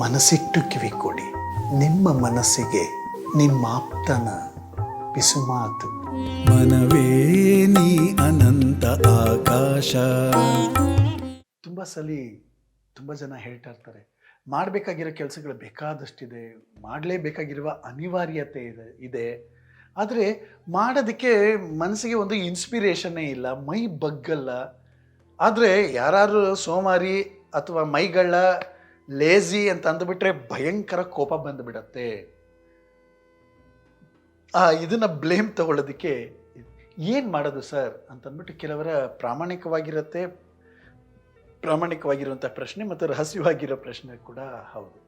ಮನಸ್ಸಿಟ್ಟು ಕಿವಿ ಕೊಡಿ, ನಿಮ್ಮ ಮನಸ್ಸಿಗೆ ನಿಮ್ಮಾಪ್ತನ ಪಿಸುಮಾತು. ಮನವೇ ನೀ ಅನಂತ ಆಕಾಶ. ತುಂಬ ಜನ ಹೇಳ್ತಾ ಇರ್ತಾರೆ, ಮಾಡಬೇಕಾಗಿರೋ ಕೆಲಸಗಳು ಬೇಕಾದಷ್ಟಿದೆ, ಮಾಡಲೇಬೇಕಾಗಿರುವ ಅನಿವಾರ್ಯತೆ ಇದೆ. ಆದರೆ ಮಾಡೋದಕ್ಕೆ ಮನಸ್ಸಿಗೆ ಒಂದು ಇನ್ಸ್ಪಿರೇಷನ್ನೇ ಇಲ್ಲ, ಮೈ ಬಗ್ಗಲ್ಲ. ಆದರೆ ಯಾರು ಸೋಮಾರಿ ಅಥವಾ ಮೈಗಳ ಲೇಜಿ ಅಂತ ಅಂದುಬಿಟ್ರೆ ಭಯಂಕರ ಕೋಪ ಬಂದುಬಿಡತ್ತೆ. ಇದನ್ನು ಬ್ಲೇಮ್ ತಗೊಳ್ಳೋದಕ್ಕೆ ಏನು ಮಾಡೋದು ಸರ್ ಅಂತಂದ್ಬಿಟ್ಟು ಕೆಲವರ ಪ್ರಾಮಾಣಿಕವಾಗಿರುವಂಥ ಪ್ರಶ್ನೆ ಮತ್ತು ರಹಸ್ಯವಾಗಿರೋ ಪ್ರಶ್ನೆ ಕೂಡ ಹೌದು.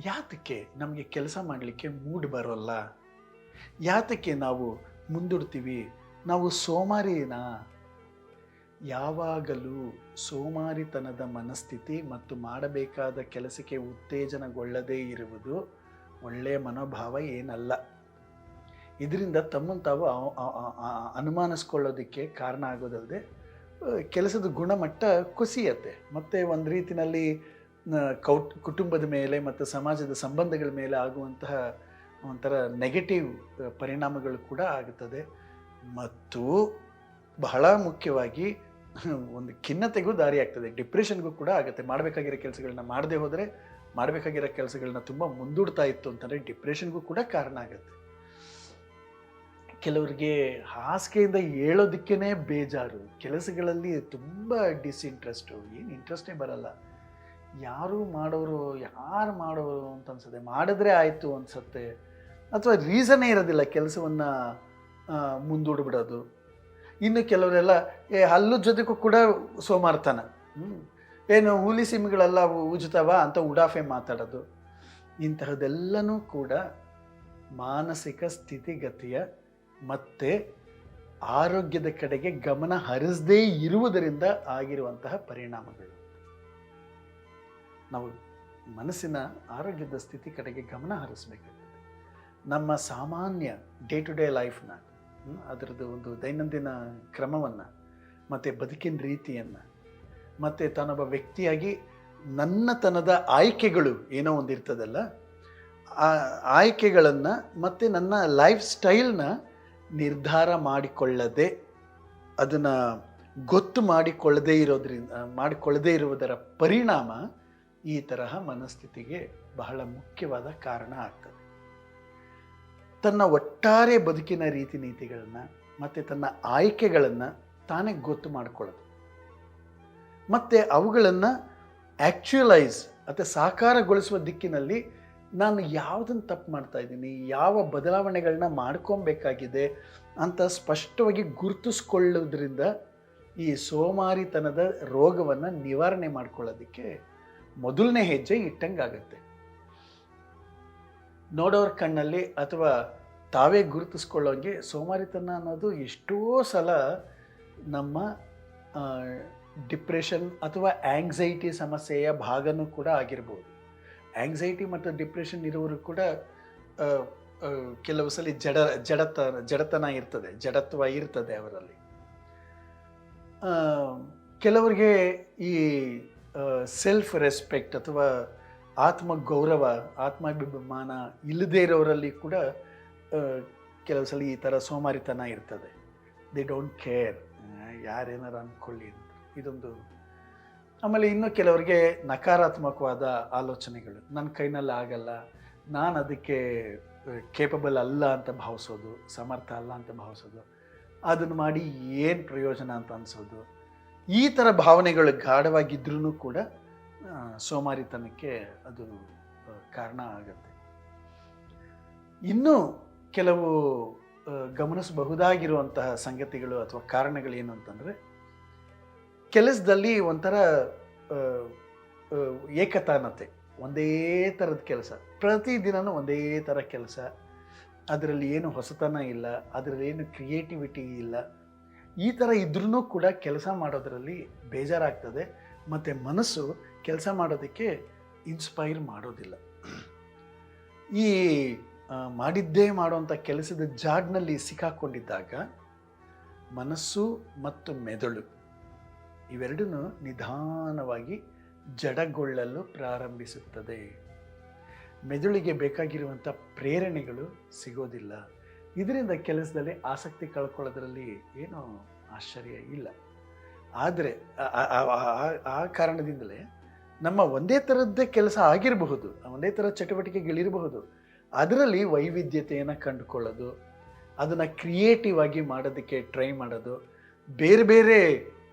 ಯಾತಕ್ಕೆ ನಮಗೆ ಕೆಲಸ ಮಾಡಲಿಕ್ಕೆ ಮೂಡ್ ಬರೋಲ್ಲ? ಯಾತಕ್ಕೆ ನಾವು ಮುಂದೂಡ್ತೀವಿ? ನಾವು ಸೋಮಾರಿನಾ? ಯಾವಾಗಲೂ ಸೋಮಾರಿತನದ ಮನಸ್ಥಿತಿ ಮತ್ತು ಮಾಡಬೇಕಾದ ಕೆಲಸಕ್ಕೆ ಉತ್ತೇಜನಗೊಳ್ಳದೇ ಇರುವುದು ಒಳ್ಳೆಯ ಮನೋಭಾವ ಏನಲ್ಲ. ಇದರಿಂದ ತಮ್ಮನ್ನು ತಾವು ಅನುಮಾನಿಸ್ಕೊಳ್ಳೋದಕ್ಕೆ ಕಾರಣ ಆಗೋದಲ್ಲದೆ ಕೆಲಸದ ಗುಣಮಟ್ಟ ಕುಸಿಯತ್ತೆ. ಮತ್ತು ಒಂದು ರೀತಿಯಲ್ಲಿ ಕುಟುಂಬದ ಮೇಲೆ ಮತ್ತು ಸಮಾಜದ ಸಂಬಂಧಗಳ ಮೇಲೆ ಆಗುವಂತಹ ಒಂಥರ ನೆಗೆಟಿವ್ ಪರಿಣಾಮಗಳು ಕೂಡ ಆಗುತ್ತದೆ. ಮತ್ತು ಬಹಳ ಮುಖ್ಯವಾಗಿ ಒಂದು ಖಿನ್ನತೆಗೂ ದಾರಿ ಆಗ್ತದೆ, ಡಿಪ್ರೆಷನ್ಗೂ ಕೂಡ ಆಗುತ್ತೆ. ಮಾಡಬೇಕಾಗಿರೋ ಕೆಲಸಗಳನ್ನ ಮಾಡದೆ ಹೋದರೆ, ಮಾಡಬೇಕಾಗಿರೋ ಕೆಲಸಗಳನ್ನ ತುಂಬ ಮುಂದೂಡ್ತಾ ಇತ್ತು ಅಂತಂದರೆ ಡಿಪ್ರೆಷನ್ಗೂ ಕೂಡ ಕಾರಣ ಆಗುತ್ತೆ. ಕೆಲವರಿಗೆ ಹಾಸಿಗೆಯಿಂದ ಹೇಳೋದಕ್ಕೇ ಬೇಜಾರು, ಕೆಲಸಗಳಲ್ಲಿ ತುಂಬ ಡಿಸ್ಇಂಟ್ರೆಸ್ಟು, ಏನು ಇಂಟ್ರೆಸ್ಟೇ ಬರಲ್ಲ. ಯಾರು ಮಾಡೋರು ಅಂತ ಅನ್ಸುತ್ತೆ, ಮಾಡಿದ್ರೆ ಆಯಿತು ಅನಿಸುತ್ತೆ, ಅಥವಾ ರೀಸನ್ನೇ ಇರೋದಿಲ್ಲ ಕೆಲಸವನ್ನು ಮುಂದೂಡ್ಬಿಡೋದು. ಇನ್ನು ಕೆಲವರೆಲ್ಲ ಹಲ್ಲು ಜೊತೆಗೂ ಕೂಡ ಸೋಮಾರ್ತನ, ಏನು ಹುಲಿ ಸಿಮ್ಗಳೆಲ್ಲ ಉಜ್ತಾವ ಅಂತ ಉಡಾಫೆ ಮಾತಾಡೋದು. ಇಂತಹದೆಲ್ಲನೂ ಕೂಡ ಮಾನಸಿಕ ಸ್ಥಿತಿಗತಿಯ ಮತ್ತು ಆರೋಗ್ಯದ ಕಡೆಗೆ ಗಮನ ಹರಿಸದೇ ಇರುವುದರಿಂದ ಆಗಿರುವಂತಹ ಪರಿಣಾಮಗಳು. ನಾವು ಮನಸ್ಸಿನ ಆರೋಗ್ಯದ ಸ್ಥಿತಿ ಕಡೆಗೆ ಗಮನ ಹರಿಸಬೇಕಾಗುತ್ತೆ. ನಮ್ಮ ಸಾಮಾನ್ಯ ಡೇ ಟು ಡೇ ಲೈಫ್ನ, ಅದರದ್ದು ಒಂದು ದೈನಂದಿನ ಕ್ರಮವನ್ನು ಮತ್ತು ಬದುಕಿನ ರೀತಿಯನ್ನು, ಮತ್ತು ತಾನೊಬ್ಬ ವ್ಯಕ್ತಿಯಾಗಿ ನನ್ನತನದ ಆಯ್ಕೆಗಳು ಏನೋ ಒಂದಿರ್ತದಲ್ಲ, ಆ ಆಯ್ಕೆಗಳನ್ನು ಮತ್ತು ನನ್ನ ಲೈಫ್ ಸ್ಟೈಲ್ನ ನಿರ್ಧಾರ ಮಾಡಿಕೊಳ್ಳದೆ, ಅದನ್ನು ಗೊತ್ತು ಮಾಡಿಕೊಳ್ಳದೇ ಇರುವುದರ ಪರಿಣಾಮ ಈ ತರಹ ಮನಸ್ಥಿತಿಗೆ ಬಹಳ ಮುಖ್ಯವಾದ ಕಾರಣ ಆಗ್ತದೆ. ತನ್ನ ಒಟ್ಟಾರೆ ಬದುಕಿನ ರೀತಿ ನೀತಿಗಳನ್ನು ಮತ್ತು ತನ್ನ ಆಯ್ಕೆಗಳನ್ನು ತಾನೇ ಗೊತ್ತು ಮಾಡಿಕೊಳ್ಳೋದು, ಮತ್ತು ಅವುಗಳನ್ನು ಆ್ಯಕ್ಚುಯಲೈಸ್ ಅಥವಾ ಸಾಕಾರಗೊಳಿಸುವ ದಿಕ್ಕಿನಲ್ಲಿ ನಾನು ಯಾವುದನ್ನು ತಪ್ಪು ಮಾಡ್ತಾಯಿದ್ದೀನಿ, ಯಾವ ಬದಲಾವಣೆಗಳನ್ನ ಮಾಡ್ಕೊಬೇಕಾಗಿದೆ ಅಂತ ಸ್ಪಷ್ಟವಾಗಿ ಗುರುತಿಸ್ಕೊಳ್ಳೋದ್ರಿಂದ ಈ ಸೋಮಾರಿತನದ ರೋಗವನ್ನು ನಿವಾರಣೆ ಮಾಡ್ಕೊಳ್ಳೋದಕ್ಕೆ ಮೊದಲನೇ ಹೆಜ್ಜೆ ಇಟ್ಟಂಗಾಗತ್ತೆ. ನೋಡೋರ ಕಣ್ಣಲ್ಲಿ ಅಥವಾ ತಾವೇ ಗುರುತಿಸ್ಕೊಳ್ಳೋಂಗೆ ಸೋಮಾರಿತನ ಅನ್ನೋದು ಎಷ್ಟೋ ಸಲ ನಮ್ಮ ಡಿಪ್ರೆಷನ್ ಅಥವಾ ಆ್ಯಂಗ್ಸೈಟಿ ಸಮಸ್ಯೆಯ ಭಾಗನೂ ಕೂಡ ಆಗಿರ್ಬೋದು. ಆ್ಯಂಗ್ಸೈಟಿ ಮತ್ತು ಡಿಪ್ರೆಷನ್ ಇರೋರು ಕೂಡ ಕೆಲವು ಸಲ ಜಡತನ ಇರ್ತದೆ, ಜಡತ್ವ ಇರ್ತದೆ ಅವರಲ್ಲಿ. ಕೆಲವರಿಗೆ ಈ ಸೆಲ್ಫ್ ರೆಸ್ಪೆಕ್ಟ್ ಅಥವಾ ಆತ್ಮಗೌರವ, ಆತ್ಮಾಭಿಮಾನ ಇಲ್ಲದೇ ಇರೋರಲ್ಲಿ ಕೂಡ ಕೆಲವು ಸಲ ಈ ಥರ ಸೋಮಾರಿತನ ಇರ್ತದೆ. ದೇ ಡೋಂಟ್ ಕೇರ್, ಯಾರೇನಾರು ಅಂದ್ಕೊಳ್ಳಿ ಅಂತ ಇದೊಂದು. ಆಮೇಲೆ ಇನ್ನು ಕೆಲವರಿಗೆ ನಕಾರಾತ್ಮಕವಾದ ಆಲೋಚನೆಗಳು, ನನ್ನ ಕೈನಲ್ಲಿ ಆಗಲ್ಲ, ನಾನು ಅದಕ್ಕೆ ಕೇಪಬಲ್ ಅಲ್ಲ ಅಂತ ಭಾವಿಸೋದು, ಸಮರ್ಥ ಅಲ್ಲ ಅಂತ ಭಾವಿಸೋದು, ಅದನ್ನು ಮಾಡಿ ಏನು ಪ್ರಯೋಜನ ಅಂತ ಅನಿಸೋದು. ಈ ಥರ ಭಾವನೆಗಳು ಗಾಢವಾಗಿದ್ರೂ ಕೂಡ ಸೋಮಾರಿತನಕ್ಕೆ ಅದು ಕಾರಣ ಆಗುತ್ತೆ. ಇನ್ನೂ ಕೆಲವು ಗಮನಿಸಬಹುದಾಗಿರುವಂತಹ ಸಂಗತಿಗಳು ಅಥವಾ ಕಾರಣಗಳೇನು ಅಂತಂದರೆ, ಕೆಲಸದಲ್ಲಿ ಒಂಥರ ಏಕತಾನತೆ, ಒಂದೇ ಥರದ ಕೆಲಸ, ಪ್ರತಿದಿನವೂ ಒಂದೇ ಥರ ಕೆಲಸ, ಅದರಲ್ಲಿ ಏನು ಹೊಸತನ ಇಲ್ಲ, ಅದರಲ್ಲಿ ಏನು ಕ್ರಿಯೇಟಿವಿಟಿ ಇಲ್ಲ. ಈ ಥರ ಇದ್ರೂ ಕೂಡ ಕೆಲಸ ಮಾಡೋದರಲ್ಲಿ ಬೇಜಾರಾಗ್ತದೆ ಮತ್ತು ಮನಸ್ಸು ಕೆಲಸ ಮಾಡೋದಕ್ಕೆ ಇನ್ಸ್ಪೈರ್ ಮಾಡೋದಿಲ್ಲ. ಈ ಮಾಡಿದ್ದೇ ಮಾಡುವಂಥ ಕೆಲಸದ ಜಾಡ್ನಲ್ಲಿ ಸಿಕ್ಕಾಕೊಂಡಿದ್ದಾಗ ಮನಸ್ಸು ಮತ್ತು ಮೆದುಳು ಇವೆರಡೂ ನಿಧಾನವಾಗಿ ಜಡಗೊಳ್ಳಲು ಪ್ರಾರಂಭಿಸುತ್ತದೆ. ಮೆದುಳಿಗೆ ಬೇಕಾಗಿರುವಂಥ ಪ್ರೇರಣೆಗಳು ಸಿಗೋದಿಲ್ಲ. ಇದರಿಂದ ಕೆಲಸದಲ್ಲಿ ಆಸಕ್ತಿ ಕಳ್ಕೊಳ್ಳೋದ್ರಲ್ಲಿ ಏನೂ ಆಶ್ಚರ್ಯ ಇಲ್ಲ. ಆದರೆ ಆ ಕಾರಣದಿಂದಲೇ ನಮ್ಮ ಒಂದೇ ಥರದ್ದೇ ಕೆಲಸ ಆಗಿರಬಹುದು, ಒಂದೇ ಥರದ ಚಟುವಟಿಕೆಗಳಿರಬಹುದು, ಅದರಲ್ಲಿ ವೈವಿಧ್ಯತೆಯನ್ನು ಕಂಡುಕೊಳ್ಳೋದು, ಅದನ್ನು ಕ್ರಿಯೇಟಿವ್ ಆಗಿ ಮಾಡೋದಕ್ಕೆ ಟ್ರೈ ಮಾಡೋದು, ಬೇರೆ ಬೇರೆ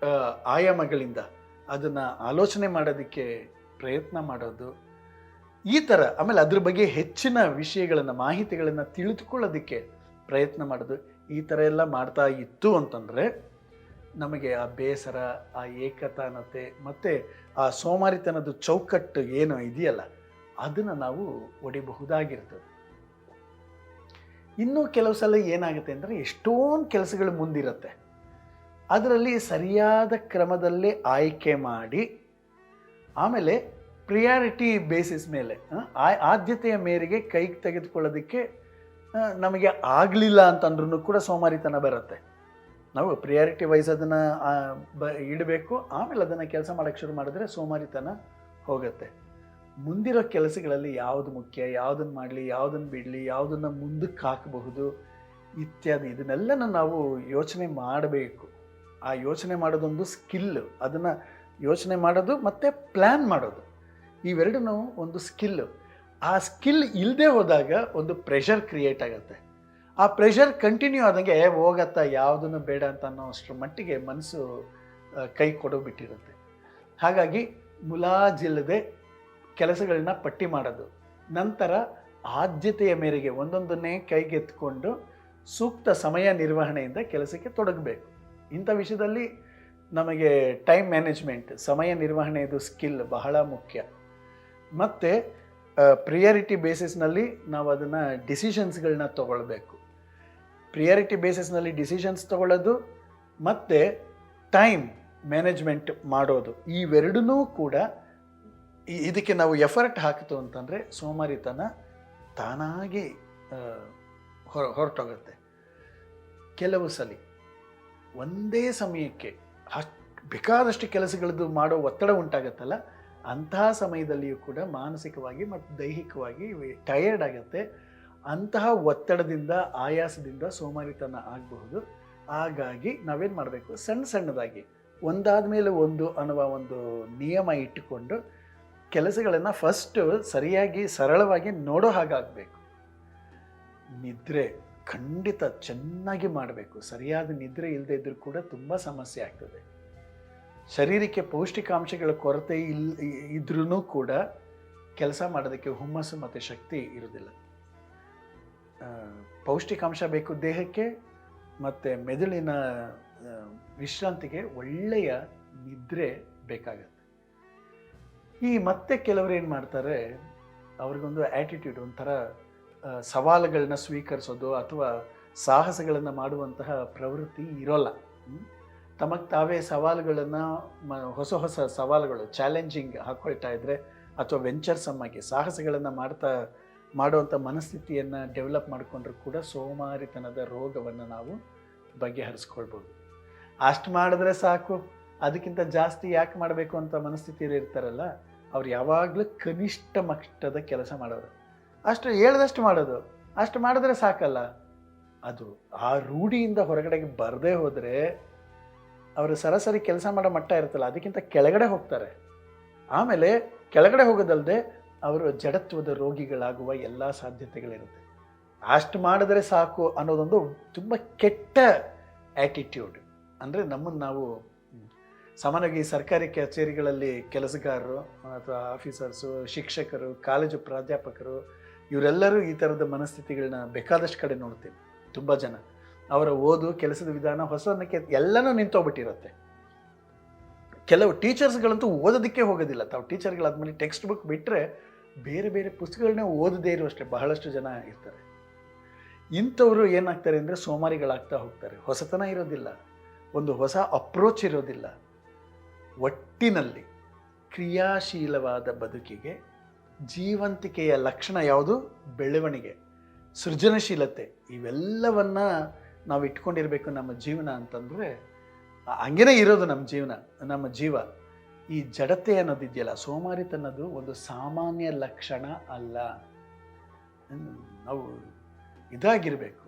ಆಯಾಮಗಳಿಂದ ಅದನ್ನು ಆಲೋಚನೆ ಮಾಡೋದಕ್ಕೆ ಪ್ರಯತ್ನ ಮಾಡೋದು, ಈ ಥರ, ಆಮೇಲೆ ಅದ್ರ ಬಗ್ಗೆ ಹೆಚ್ಚಿನ ವಿಷಯಗಳನ್ನು, ಮಾಹಿತಿಗಳನ್ನು ತಿಳಿದುಕೊಳ್ಳೋದಕ್ಕೆ ಪ್ರಯತ್ನ ಮಾಡೋದು, ಈ ಥರ ಎಲ್ಲ ಮಾಡ್ತಾ ಇತ್ತು ಅಂತಂದರೆ ನಮಗೆ ಆ ಬೇಸರ, ಆ ಏಕತಾನತೆ ಮತ್ತು ಆ ಸೋಮಾರಿತನದ ಚೌಕಟ್ಟು ಏನು ಇದೆಯಲ್ಲ ಅದನ್ನು ನಾವು ಒಡಿಬಹುದಾಗಿರ್ತದೆ. ಇನ್ನೂ ಕೆಲವು ಸಲ ಏನಾಗುತ್ತೆ ಅಂದರೆ ಎಷ್ಟೊಂದು ಕೆಲಸಗಳು ಮುಂದಿರುತ್ತೆ, ಅದರಲ್ಲಿ ಸರಿಯಾದ ಕ್ರಮದಲ್ಲಿ ಆಯ್ಕೆ ಮಾಡಿ ಆಮೇಲೆ ಪ್ರಿಯಾರಿಟಿ ಬೇಸಿಸ್ ಮೇಲೆ ಆದ್ಯತೆಯ ಮೇರೆಗೆ ಕೈಗೆ ತೆಗೆದುಕೊಳ್ಳೋದಕ್ಕೆ ನಮಗೆ ಆಗಲಿಲ್ಲ ಅಂತಂದ್ರೂ ಕೂಡ ಸೋಮಾರಿತನ ಬರುತ್ತೆ. ನಾವು ಪ್ರಿಯಾರಿಟಿ ವೈಸ್ ಅದನ್ನು ಇಡಬೇಕು, ಆಮೇಲೆ ಅದನ್ನು ಕೆಲಸ ಮಾಡೋಕ್ಕೆ ಶುರು ಮಾಡಿದ್ರೆ ಸೋಮಾರಿತನ ಹೋಗುತ್ತೆ. ಮುಂದಿರೋ ಕೆಲಸಗಳಲ್ಲಿ ಯಾವುದು ಮುಖ್ಯ, ಯಾವುದನ್ನು ಮಾಡಲಿ, ಯಾವುದನ್ನು ಬಿಡಲಿ, ಯಾವುದನ್ನು ಮುಂದಕ್ಕೆ ಹಾಕಬಹುದು ಇತ್ಯಾದಿ, ಇದನ್ನೆಲ್ಲ ನಾವು ಯೋಚನೆ ಮಾಡಬೇಕು. ಆ ಯೋಚನೆ ಮಾಡೋದೊಂದು ಸ್ಕಿಲ್ಲು. ಅದನ್ನು ಯೋಚನೆ ಮಾಡೋದು ಮತ್ತು ಪ್ಲ್ಯಾನ್ ಮಾಡೋದು, ಇವೆರಡೂ ಒಂದು ಸ್ಕಿಲ್ಲು. ಆ ಸ್ಕಿಲ್ ಇಲ್ಲದೆ ಹೋದಾಗ ಒಂದು ಪ್ರೆಷರ್ ಕ್ರಿಯೇಟ್ ಆಗುತ್ತೆ. ಆ ಪ್ರೆಷರ್ ಕಂಟಿನ್ಯೂ ಆದಂಗೆ ಹೋಗತ್ತಾ, ಯಾವುದನ್ನು ಬೇಡ ಅಂತ ಅನ್ನೋ ಅಷ್ಟರ ಮಟ್ಟಿಗೆ ಮನಸ್ಸು ಕೈ ಕೊಡೋಬಿಟ್ಟಿರುತ್ತೆ. ಹಾಗಾಗಿ ಮುಲಾಜಿಲ್ಲದೆ ಕೆಲಸಗಳನ್ನ ಪಟ್ಟಿ ಮಾಡೋದು, ನಂತರ ಆದ್ಯತೆಯ ಮೇರೆಗೆ ಒಂದೊಂದನ್ನೇ ಕೈಗೆತ್ಕೊಂಡು ಸೂಕ್ತ ಸಮಯ ನಿರ್ವಹಣೆಯಿಂದ ಕೆಲಸಕ್ಕೆ ತೊಡಗಬೇಕು. ಇಂಥ ವಿಷಯದಲ್ಲಿ ನಮಗೆ ಟೈಮ್ ಮ್ಯಾನೇಜ್ಮೆಂಟ್, ಸಮಯ ನಿರ್ವಹಣೆಯದು ಸ್ಕಿಲ್ ಬಹಳ ಮುಖ್ಯ. ಮತ್ತು ಪ್ರಿಯಾರಿಟಿ ಬೇಸಿಸ್ನಲ್ಲಿ ನಾವು ಅದನ್ನು ಡಿಸಿಷನ್ಸ್ಗಳನ್ನ ತೊಗೊಳ್ಬೇಕು. ಪ್ರಿಯಾರಿಟಿ ಬೇಸಿಸ್ನಲ್ಲಿ ಡಿಸಿಷನ್ಸ್ ತೊಗೊಳ್ಳೋದು ಮತ್ತು ಟೈಮ್ ಮ್ಯಾನೇಜ್ಮೆಂಟ್ ಮಾಡೋದು, ಇವೆರಡೂ ಕೂಡ ಇದಕ್ಕೆ ನಾವು ಎಫರ್ಟ್ ಹಾಕಿತು ಅಂತಂದರೆ ಸೋಮಾರಿತನ ತಾನಾಗಿ ಹೊರಟೋಗುತ್ತೆ. ಕೆಲವು ಸಲ ಒಂದೇ ಸಮಯಕ್ಕೆ ಬೇಕಾದಷ್ಟು ಕೆಲಸಗಳದ್ದು ಮಾಡೋ ಒತ್ತಡ ಉಂಟಾಗತ್ತಲ್ಲ, ಅಂತಹ ಸಮಯದಲ್ಲಿಯೂ ಕೂಡ ಮಾನಸಿಕವಾಗಿ ಮತ್ತು ದೈಹಿಕವಾಗಿ ಟಯರ್ಡ್ ಆಗುತ್ತೆ. ಅಂತಹ ಒತ್ತಡದಿಂದ, ಆಯಾಸದಿಂದ ಸೋಮಾರಿತನ ಆಗಬಹುದು. ಹಾಗಾಗಿ ನಾವೇನು ಮಾಡಬೇಕು, ಸಣ್ಣದಾಗಿ ಒಂದಾದ ಮೇಲೆ ಒಂದು ಅನ್ನುವ ಒಂದು ನಿಯಮ ಇಟ್ಟುಕೊಂಡು ಕೆಲಸಗಳನ್ನು ಫಸ್ಟು ಸರಿಯಾಗಿ ಸರಳವಾಗಿ ನೋಡೋ ಹಾಗಾಗಬೇಕು. ನಿದ್ರೆ ಖಂಡಿತ ಚೆನ್ನಾಗಿ ಮಾಡಬೇಕು. ಸರಿಯಾದ ನಿದ್ರೆ ಇಲ್ಲದೆ ಇದ್ದರೂ ಕೂಡ ತುಂಬ ಸಮಸ್ಯೆ ಆಗ್ತದೆ. ಶರೀರಕ್ಕೆ ಪೌಷ್ಟಿಕಾಂಶಗಳ ಕೊರತೆ ಇದ್ರೂ ಕೂಡ ಕೆಲಸ ಮಾಡೋದಕ್ಕೆ ಹುಮ್ಮಸ್ಸು ಮತ್ತು ಶಕ್ತಿ ಇರೋದಿಲ್ಲ. ಪೌಷ್ಟಿಕಾಂಶ ಬೇಕು ದೇಹಕ್ಕೆ, ಮತ್ತು ಮೆದುಳಿನ ವಿಶ್ರಾಂತಿಗೆ ಒಳ್ಳೆಯ ನಿದ್ರೆ ಬೇಕಾಗತ್ತೆ. ಮತ್ತೆ ಕೆಲವರು ಏನು ಮಾಡ್ತಾರೆ, ಅವ್ರಿಗೊಂದು ಆ್ಯಟಿಟ್ಯೂಡ್, ಒಂಥರ ಸವಾಲುಗಳನ್ನ ಸ್ವೀಕರಿಸೋದು ಅಥವಾ ಸಾಹಸಗಳನ್ನು ಮಾಡುವಂತಹ ಪ್ರವೃತ್ತಿ ಇರೋಲ್ಲ. ತಮಗೆ ತಾವೇ ಸವಾಲುಗಳನ್ನು ಹೊಸ ಸವಾಲುಗಳು, ಚಾಲೆಂಜಿಂಗ್ ಹಾಕ್ಕೊಳ್ತಾ ಇದ್ದರೆ ಅಥವಾ ವೆಂಚರ್ಸಮ್ಮಾಗಿ ಸಾಹಸಗಳನ್ನು ಮಾಡುವಂಥ ಮನಸ್ಥಿತಿಯನ್ನು ಡೆವಲಪ್ ಮಾಡಿಕೊಂಡ್ರೂ ಕೂಡ ಸೋಮಾರಿತನದ ರೋಗವನ್ನು ನಾವು ಬಗೆಹರಿಸ್ಕೊಳ್ಬೋದು. ಅಷ್ಟು ಮಾಡಿದ್ರೆ ಸಾಕು, ಅದಕ್ಕಿಂತ ಜಾಸ್ತಿ ಯಾಕೆ ಮಾಡಬೇಕು ಅಂತ ಮನಸ್ಥಿತಿಯಲ್ಲಿ ಇರ್ತಾರಲ್ಲ, ಅವ್ರು ಯಾವಾಗಲೂ ಕನಿಷ್ಠ ಮಟ್ಟದ ಕೆಲಸ ಮಾಡೋರು. ಅಷ್ಟು ಹೇಳ್ದಷ್ಟು ಮಾಡೋದು, ಅಷ್ಟು ಮಾಡಿದ್ರೆ ಸಾಕಲ್ಲ. ಅದು ಆ ರೂಢಿಯಿಂದ ಹೊರಗಡೆಗೆ ಬರದೇ ಹೋದರೆ ಅವರು ಸರಾಸರಿ ಕೆಲಸ ಮಾಡೋ ಮಟ್ಟ ಇರುತ್ತಲ್ಲ ಅದಕ್ಕಿಂತ ಕೆಳಗಡೆ ಹೋಗ್ತಾರೆ. ಆಮೇಲೆ ಕೆಳಗಡೆ ಹೋಗೋದಲ್ಲದೆ ಅವರು ಜಡತ್ವದ ರೋಗಿಗಳಾಗುವ ಎಲ್ಲ ಸಾಧ್ಯತೆಗಳಿರುತ್ತೆ. ಅಷ್ಟು ಮಾಡಿದ್ರೆ ಸಾಕು ಅನ್ನೋದೊಂದು ತುಂಬ ಕೆಟ್ಟ ಆ್ಯಟಿಟ್ಯೂಡ್. ಅಂದರೆ ನಮ್ಮನ್ನು ನಾವು ಸಾಮಾನ್ಯವಾಗಿ ಸರ್ಕಾರಿ ಕಚೇರಿಗಳಲ್ಲಿ ಕೆಲಸಗಾರರು ಅಥವಾ ಆಫೀಸರ್ಸು, ಶಿಕ್ಷಕರು, ಕಾಲೇಜು ಪ್ರಾಧ್ಯಾಪಕರು, ಇವರೆಲ್ಲರೂ ಈ ಥರದ ಮನಸ್ಥಿತಿಗಳನ್ನ ಬೇಕಾದಷ್ಟು ಕಡೆ ನೋಡ್ತೀವಿ. ತುಂಬ ಜನ ಅವರ ಓದು, ಕೆಲಸದ ವಿಧಾನ, ಹೊಸದಕ್ಕೆ ಎಲ್ಲನೂ ನಿಂತೋಗ್ಬಿಟ್ಟಿರುತ್ತೆ. ಕೆಲವು ಟೀಚರ್ಸ್ಗಳಂತೂ ಓದೋದಕ್ಕೆ ಹೋಗೋದಿಲ್ಲ. ತಾವು ಟೀಚರ್ಗಳಾದ್ಮೇಲೆ ಟೆಕ್ಸ್ಟ್ ಬುಕ್ ಬಿಟ್ಟರೆ ಬೇರೆ ಬೇರೆ ಪುಸ್ತಕಗಳನ್ನೇ ಓದದೇ ಇರುವಷ್ಟೇ ಬಹಳಷ್ಟು ಜನ ಇರ್ತಾರೆ. ಇಂಥವರು ಏನಾಗ್ತಾರೆ ಅಂದರೆ ಸೋಮಾರಿಗಳಾಗ್ತಾ ಹೋಗ್ತಾರೆ. ಹೊಸತನ ಇರೋದಿಲ್ಲ, ಒಂದು ಹೊಸ ಅಪ್ರೋಚ್ ಇರೋದಿಲ್ಲ. ಒಟ್ಟಿನಲ್ಲಿ ಕ್ರಿಯಾಶೀಲವಾದ ಬದುಕಿಗೆ ಜೀವಂತಿಕೆಯ ಲಕ್ಷಣ ಯಾವುದು? ಬೆಳವಣಿಗೆ, ಸೃಜನಶೀಲತೆ, ಇವೆಲ್ಲವನ್ನು ನಾವು ಇಟ್ಕೊಂಡಿರಬೇಕು ನಮ್ಮ ಜೀವನ ಅಂತಂದರೆ. ಹಂಗೇ ಇರೋದು ನಮ್ಮ ಜೀವ. ಈ ಜಡತೆ ಅನ್ನೋದಿದೆಯಲ್ಲ, ಸೋಮಾರಿತನದು ಒಂದು ಸಾಮಾನ್ಯ ಲಕ್ಷಣ ಅಲ್ಲ. ನಾವು ಇದಾಗಿರಬೇಕು,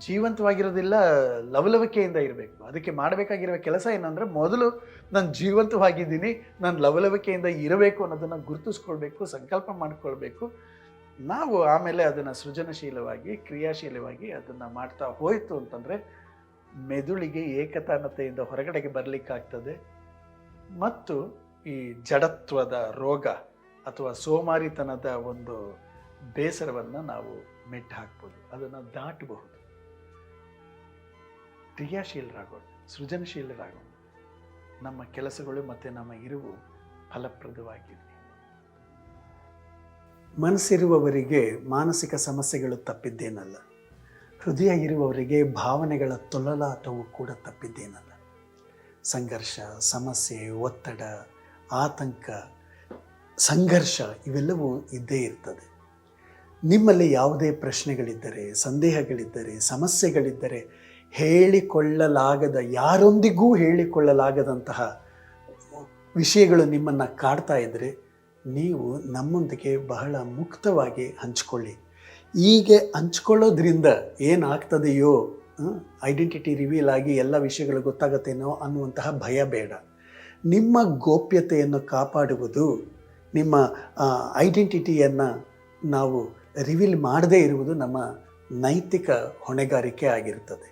ಜೀವಂತವಾಗಿರೋದಿಲ್ಲ, ಲವಲವಿಕೆಯಿಂದ ಇರಬೇಕು. ಅದಕ್ಕೆ ಮಾಡಬೇಕಾಗಿರೋ ಕೆಲಸ ಏನಂದರೆ, ಮೊದಲು ನಾನು ಜೀವಂತವಾಗಿದ್ದೀನಿ, ನಾನು ಲವಲವಿಕೆಯಿಂದ ಇರಬೇಕು ಅನ್ನೋದನ್ನು ಗುರುತಿಸ್ಕೊಳ್ಬೇಕು, ಸಂಕಲ್ಪ ಮಾಡಿಕೊಳ್ಬೇಕು. ನಾವು ಆಮೇಲೆ ಅದನ್ನು ಸೃಜನಶೀಲವಾಗಿ, ಕ್ರಿಯಾಶೀಲವಾಗಿ ಅದನ್ನು ಮಾಡ್ತಾ ಹೋಯಿತು ಅಂತಂದರೆ ಮೆದುಳಿಗೆ ಏಕತಾನತೆಯಿಂದ ಹೊರಗಡೆಗೆ ಬರಲಿಕ್ಕಾಗ್ತದೆ. ಮತ್ತು ಈ ಜಡತ್ವದ ರೋಗ ಅಥವಾ ಸೋಮಾರಿತನದ ಒಂದು ಬೇಸರವನ್ನು ನಾವು ಮೆಟ್ಟು ಹಾಕ್ಬೋದು, ಅದನ್ನು ದಾಟಬಹುದು. ಕ್ರಿಯಾಶೀಲರಾಗೋಣ, ಸೃಜನಶೀಲರಾಗೋಣ. ನಮ್ಮ ಕೆಲಸಗಳು ಮತ್ತು ನಮ್ಮ ಇರುವು ಫಲಪ್ರದವಾಗಿದೆ. ಮನಸ್ಸಿರುವವರಿಗೆ ಮಾನಸಿಕ ಸಮಸ್ಯೆಗಳು ತಪ್ಪಿದ್ದೇನಲ್ಲ, ಹೃದಯ ಇರುವವರಿಗೆ ಭಾವನೆಗಳ ತೊಳಲಾಟವು ಕೂಡ ತಪ್ಪಿದ್ದೇನಲ್ಲ. ಸಂಘರ್ಷ, ಸಮಸ್ಯೆ, ಒತ್ತಡ, ಆತಂಕ, ಸಂಘರ್ಷ ಇವೆಲ್ಲವೂ ಇದ್ದೇ ಇರ್ತದೆ. ನಿಮ್ಮಲ್ಲಿ ಯಾವುದೇ ಪ್ರಶ್ನೆಗಳಿದ್ದರೆ, ಸಂದೇಹಗಳಿದ್ದರೆ, ಸಮಸ್ಯೆಗಳಿದ್ದರೆ, ಹೇಳಿಕೊಳ್ಳಲಾಗದ, ಯಾರೊಂದಿಗೂ ಹೇಳಿಕೊಳ್ಳಲಾಗದಂತಹ ವಿಷಯಗಳು ನಿಮ್ಮನ್ನು ಕಾಡ್ತಾ ಇದ್ದರೆ, ನೀವು ನಮ್ಮೊಂದಿಗೆ ಬಹಳ ಮುಕ್ತವಾಗಿ ಹಂಚ್ಕೊಳ್ಳಿ. ಹೀಗೆ ಹಂಚ್ಕೊಳ್ಳೋದ್ರಿಂದ ಏನಾಗ್ತದೆಯೋ, ಐಡೆಂಟಿಟಿ ರಿವೀಲ್ ಆಗಿ ಎಲ್ಲ ವಿಷಯಗಳು ಗೊತ್ತಾಗತ್ತೇನೋ ಅನ್ನುವಂತಹ ಭಯ ಬೇಡ. ನಿಮ್ಮ ಗೋಪ್ಯತೆಯನ್ನು ಕಾಪಾಡುವುದು, ನಿಮ್ಮ ಐಡೆಂಟಿಟಿಯನ್ನು ನಾವು ರಿವೀಲ್ ಮಾಡದೇ ಇರುವುದು ನಮ್ಮ ನೈತಿಕ ಹೊಣೆಗಾರಿಕೆ ಆಗಿರ್ತದೆ.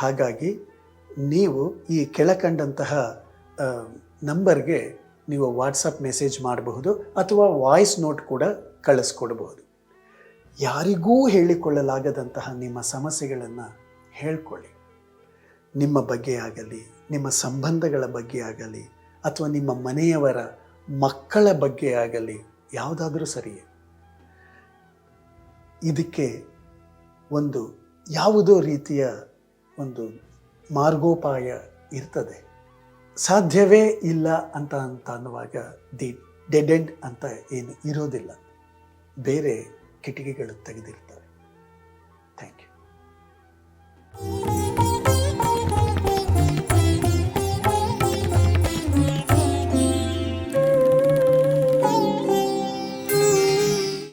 ಹಾಗಾಗಿ ನೀವು ಈ ಕೆಳಕಂಡಂತಹ ನಂಬರ್ಗೆ ನೀವು ವಾಟ್ಸಪ್ ಮೆಸೇಜ್ ಮಾಡಬಹುದು ಅಥವಾ ವಾಯ್ಸ್ ನೋಟ್ ಕೂಡ ಕಳಿಸ್ಕೊಡ್ಬೋದು. ಯಾರಿಗೂ ಹೇಳಿಕೊಳ್ಳಲಾಗದಂತಹ ನಿಮ್ಮ ಸಮಸ್ಯೆಗಳನ್ನು ಹೇಳ್ಕೊಳ್ಳಿ. ನಿಮ್ಮ ಬಗ್ಗೆ ಆಗಲಿ, ನಿಮ್ಮ ಸಂಬಂಧಗಳ ಬಗ್ಗೆ ಆಗಲಿ, ಅಥವಾ ನಿಮ್ಮ ಮನೆಯವರ ಮಕ್ಕಳ ಬಗ್ಗೆ ಆಗಲಿ, ಯಾವುದಾದ್ರೂ ಸರಿಯೇ. ಇದಕ್ಕೆ ಒಂದು ಯಾವುದೋ ರೀತಿಯ ಒಂದು ಮಾರ್ಗೋಪಾಯ ಇರ್ತದೆ. ಸಾಧ್ಯವೇ ಇಲ್ಲ ಅಂತ ಅನ್ನುವಾಗ ದಿ ಡೆಡ್ ಎಂಡ್ ಅಂತ ಏನು ಇರೋದಿಲ್ಲ, ಬೇರೆ ಕಿಟಕಿಗಳು ತೆಗೆದಿರ್ತವೆ.